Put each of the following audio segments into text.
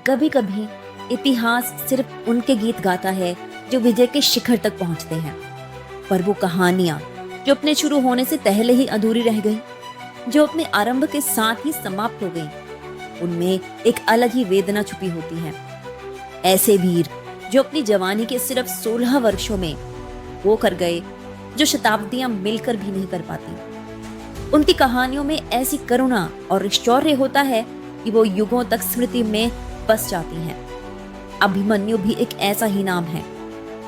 कभी कभी इतिहास सिर्फ उनके गीत गाता है जो विजय के शिखर तक पहुंचते हैं, पर वो कहानियां जो अपने शुरू होने से पहले ही अधूरी रह गई, जो अपने आरंभ के साथ ही समाप्त हो गई, उनमें एक अलग ही वेदना छुपी होती है। ऐसे वीर जो अपनी जवानी के सिर्फ 16 वर्षों में वो कर गए जो शताब्दियां मिलकर भी नहीं कर पाती। उनकी कहानियों में ऐसी करुणा और शौर्य होता है कि वो युगों तक स्मृति में बस जाती हैं। अभिमन्यु भी एक ऐसा ही नाम है।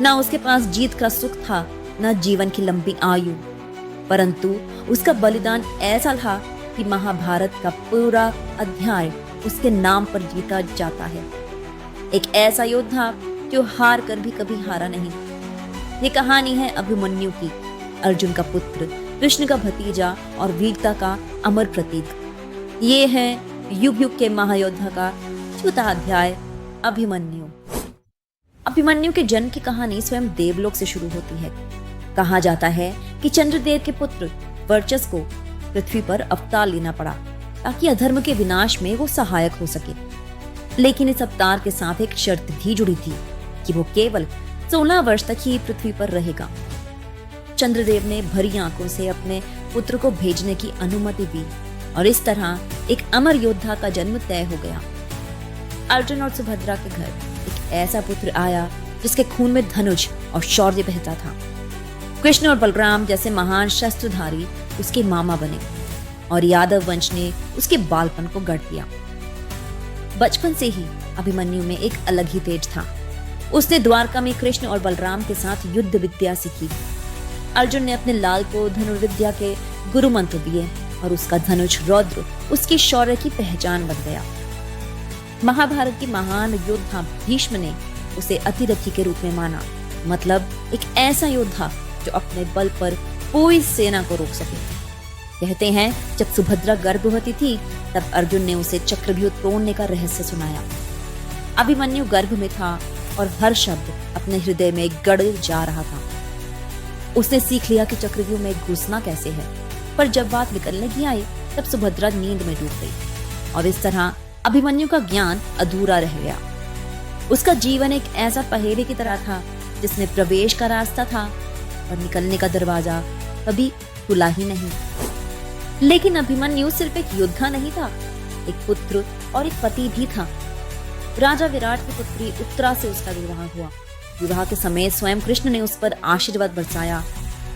ना उसके पास जीत का सुख था, ना जीवन की लंबी आयु, परंतु उसका बलिदान ऐसा था कि महाभारत का पूरा अध्याय उसके नाम पर जीता जाता है। एक ऐसा योद्धा जो हार कर भी कभी हारा नहीं। ये कहानी है अभिमन्यु की, अर्जुन का पुत्र, कृष्ण का भतीजा और वीरता का अमर प्रतीक। ये है युग युग के महायोद्धा का चौथा अध्याय, अभिमन्यु। अभिमन्यु के जन्म की कहानी स्वयं देवलोक से शुरू होती है। कहा जाता है कि चंद्रदेव के पुत्र वर्चस को पृथ्वी पर अवतार लेना पड़ा ताकि अधर्म के विनाश में वो सहायक हो सके। लेकिन इस अवतार के साथ एक शर्त भी जुड़ी थी कि वो केवल 16 वर्ष तक ही पृथ्वी पर रहेगा। चंद्रदेव ने भरी आंखों से अपने पुत्र को भेजने की अनुमति दी और इस तरह एक अमर योद्धा का जन्म तय हो गया। अर्जुन और सुभद्रा के घर एक ऐसा पुत्र आया जिसके खून में धनुष और शौर्य बहता था। कृष्ण और बलराम जैसे महान शस्त्रधारी उसके मामा बने और यादव वंश ने उसके बालपन को गढ़ दिया। बचपन से ही अभिमन्यु में एक अलग ही तेज था। उसने द्वारका में कृष्ण और बलराम के साथ युद्ध विद्या सीखी। अर्जुन ने अपने लाल को धनुर्विद्या के गुरु मंत्र दिए और उसका धनुष रौद्र उसकी शौर्य की पहचान बन गया। महाभारत की महान योद्धा भीष्म ने उसे अतिरथी के रूप में माना, मतलब एक ऐसा योद्धा जो अपने बल पर पूरी सेना को रोक सके। कहते हैं जब सुभद्रा गर्भवती थी तब अर्जुन ने उसे चक्रव्यूह तोड़ने का रहस्य सुनाया। अभिमन्यु गर्भ में था और हर शब्द अपने हृदय में गड़ जा रहा था। उसने सीख लिया कि चक्रव्यूह में घुसना कैसे है, पर जब बात निकलने की आई तब सुभद्रा नींद में डूब गई और इस तरह अभिमन्यु का ज्ञान अधूरा रह गया। उसका जीवन एक ऐसा पहेली की तरह था जिसमें प्रवेश का रास्ता था और निकलने का दरवाजा कभी खुला ही नहीं। लेकिन अभिमन्यु सिर्फ एक योद्धा नहीं था, एक पुत्र और एक पति भी था। राजा विराट की पुत्री उत्तरा से उसका विवाह हुआ। विवाह के समय स्वयं कृष्ण ने उस पर आशीर्वाद बरसाया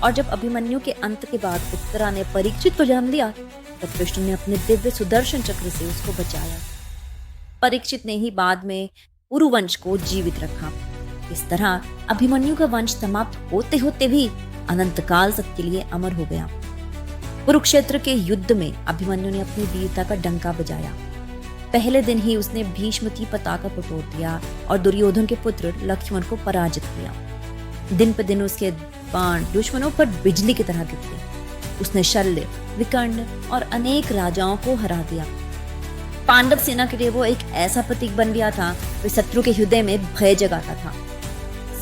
और जब अभिमन्यु के अंत के बाद उत्तरा ने परीक्षित को जन्म दिया तब कृष्ण ने अपने दिव्य सुदर्शन चक्र से उसको बचाया। परीक्षित ने ही बाद में पुरुवंश को जीवित रखा। इस तरह अभिमन्यु का वंश समाप्त होते होते भी अनंत काल तक के लिए अमर हो गया। कुरुक्षेत्र के युद्ध में अभिमन्यु ने अपनी वीरता का डंका बजाया। पहले दिन ही उसने भीष्म की पताका को तोड़ दिया और दुर्योधन के पुत्र लक्ष्मण को पराजित किया। दिन पर दिन उसके बाण दुश्मनों पर बिजली की तरह गिरते। उसने शल्य, विकर्ण और अनेक राजाओं को हरा दिया। पांडव सेना के लिए वो एक ऐसा प्रतीक बन गया था जो शत्रु के हृदय में भय जगाता था।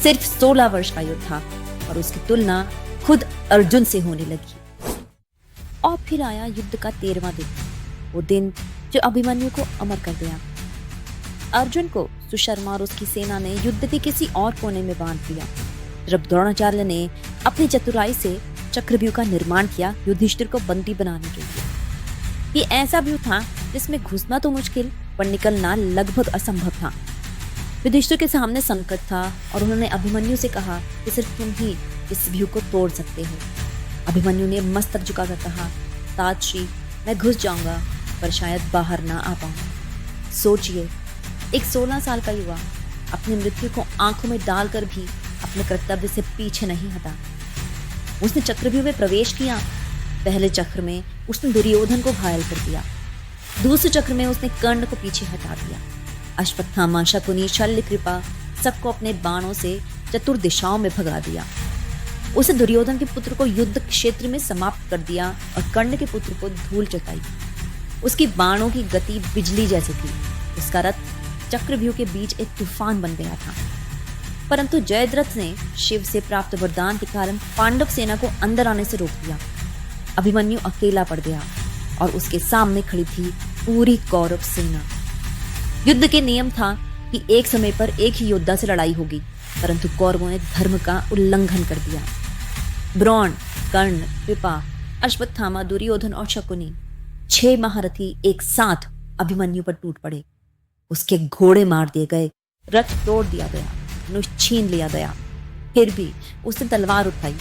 सिर्फ 16 वर्ष का योद्धा और उसकी तुलना खुद अर्जुन से होने लगी। और फिर आया युद्ध का 13वां दिन, वो दिन जो अभिमन्यु को अमर कर दिया। अर्जुन को सुशर्मा और उसकी सेना ने युद्ध के किसी और कोने में बांध दिया। जब द्रोणाचार्य ने अपनी चतुराई से चक्रव्यूह का निर्माण किया युधिष्ठिर को बंदी बनाने के लिए। ये ऐसा व्यूह था जिसमें घुसना तो मुश्किल पर निकलना लगभग असंभव था। युधिष्ठिर के सामने संकट था और उन्होंने अभिमन्यु से कहा कि सिर्फ तुम ही इस व्यूह को तोड़ सकते हो। अभिमन्यु ने मस्तक झुकाकर कहा, तातश्री, मैं घुस जाऊंगा पर शायद बाहर ना आ पाऊं। सोचिए, एक 16 साल का युवा अपनी मृत्यु को आंखों में डालकर भी अपने कर्तव्य से पीछे नहीं हटा। उसने चक्रव्यूह में प्रवेश किया। पहले चक्र में उसने दुर्योधन को घायल कर दिया। दूसरे चक्र में उसने कर्ण को पीछे हटा दिया। अश्वत्थामा, शकुनी, शल्य, कृपा सबको अपने बाणों से चतुर्दिशाओं में भगा दिया। उसे दुर्योधन के पुत्र को युद्ध क्षेत्र में समाप्त कर दिया और कर्ण के पुत्र को धूल चटाई। उसकी बाणों की गति बिजली जैसी थी। उसका रथ चक्रव्यूह के बीच एक तूफान बन गया था। परंतु जयद्रथ ने शिव से प्राप्त वरदान के कारण पांडव सेना को अंदर आने से रोक दिया। अभिमन्यु अकेला पड़ गया और उसके सामने खड़ी थी पूरी कौरव सेना। युद्ध के नियम था कि एक समय पर एक ही योद्धा से लड़ाई होगी, परंतु कौरवों ने धर्म का उल्लंघन कर दिया। द्रोण, कर्ण, कृपा, अश्वत्थामा, दुर्योधन और शकुनी 6 महारथी एक साथ अभिमन्यु पर टूट पड़े। उसके घोड़े मार दिए गए, रथ तोड़ दिया गया, धनुष छीन लिया गया। फिर भी उसने तलवार उठाई,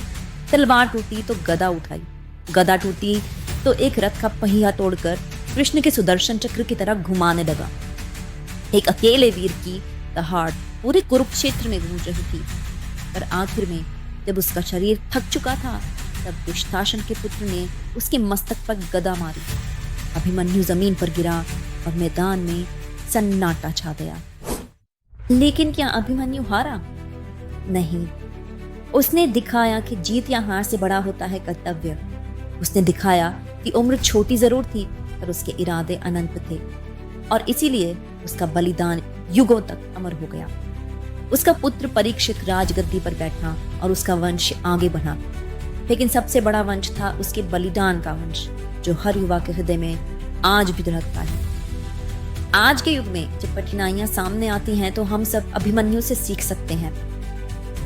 तलवार टूटी तो गदा उठाई, गदा टूटी तो एक रथ का पहिया तोड़कर कृष्ण के सुदर्शन चक्र की तरह घुमाने लगा। एक अकेले वीर की दहाड़ पूरे कुरुक्षेत्र में गूंज रही थी। पर आखिर में जब उसका शरीर थक चुका था, तब दुष्टासन के पुत्र ने उसके मस्तक पर गदा मारी। अभिमन्यु जमीन पर गिरा और मैदान में सन्नाटा छा गया। लेकिन क्या अभिमन्यु हारा? नहीं। उसने दिखाया कि जीत या हार से बड़ा होता है कर्तव्य। उसने दिखाया कि उम्र छोटी जरूर थी, पर उसके इरादे अनंत थे, और इसीलिए उसका बलिदान युगों तक अमर हो गया। उसका पुत्र परीक्षित राजगद्दी पर बैठा और उसका वंश आगे बढ़ा। लेकिन सबसे बड़ा वंश था उसके बलिदान का वंश, जो हर युवा के हृदय में आज भी धड़कता है। आज के युग में जब कठिनाइयां सामने आती हैं तो हम सब अभिमन्यु से सीख सकते हैं।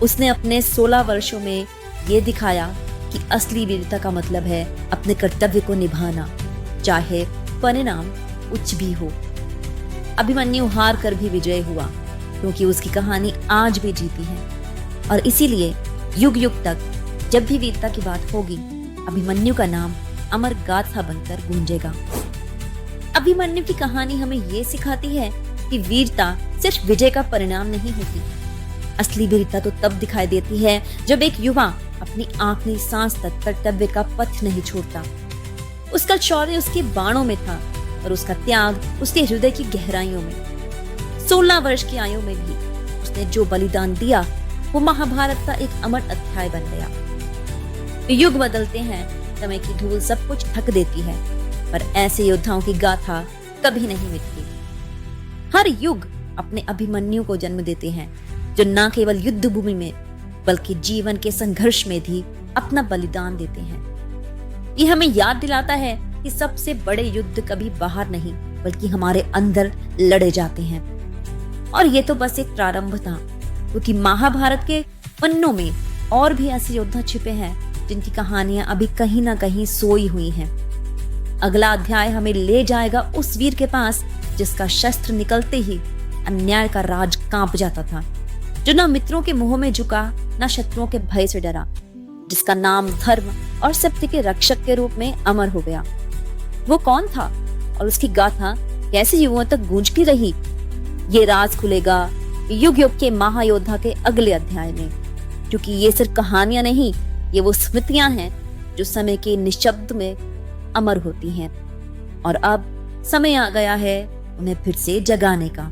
उसने अपने 16 वर्षों में ये दिखाया कि असली वीरता का मतलब है अपने कर्तव्य को निभाना, चाहे परिणाम उच्च भी हो। अभिमन्यु हार कर भी विजय हुआ, क्योंकि उसकी कहानी आज भी जीती है, और इसीलिए युग युग तक जब भी वीरता की बात होगी, अभिमन्यु का नाम अमर गाथा बनकर गूंजेगा। अभिमन्यु की कहानी हमें ये सिखाती है कि वीरता सिर्फ विजय का परिणाम नहीं होती। असली वीरता तो तब दिखाई देती है जब एक युवा अपनी आखिरी सांस तक कर्तव्य का पथ नहीं छोड़ता। उसका शौर्य उसके बाणों में था और उसका त्याग उसके हृदय की गहराइयों में। 16 वर्ष की आयु में भी उसने जो बलिदान दिया, वो महाभारत का एक अमर अध्याय बन गया। युग बदलते हैं, समय की धूल सब कुछ ढक देती है, पर ऐसे योद्धाओं की गाथा कभी नहीं मिटती। हर युग अपने अभिमन्यु को जन्म देते हैं, जो न केवल युद्ध भूमि में बल्कि जीवन के संघर्ष में भी अपना बलिदान देते हैं। ये हमें याद दिलाता है कि सबसे बड़े युद्ध कभी बाहर नहीं, बल्कि हमारे अंदर लड़े जाते हैं। और ये तो बस एक प्रारंभ था, क्योंकि महाभारत के पन्नों में और भी ऐसे योद्धा छिपे हैं जिनकी कहानियां अभी कहीं ना कहीं सोई हुई हैं। अगला अध्याय हमें ले जाएगा उस वीर के पास जिसका शस्त्र निकलते ही अन्याय का राज कांप जाता था, जो ना मित्रों के मुंह में झुका, ना शत्रुओं के भय से डरा, जिसका नाम धर्म और सत्य के रक्षक के रूप में अमर हो गया। वो कौन था और उसकी गाथा कैसे युगों तक गूंजती रही? ये राज खुलेगा युग युग के महायोद्धा के अगले अध्याय में, क्योंकि ये सिर्फ कहानियां नहीं, ये वो स्मृतियां हैं जो समय के निशब्द में अमर होती हैं। और अब समय आ गया है उन्हें फिर से जगाने का।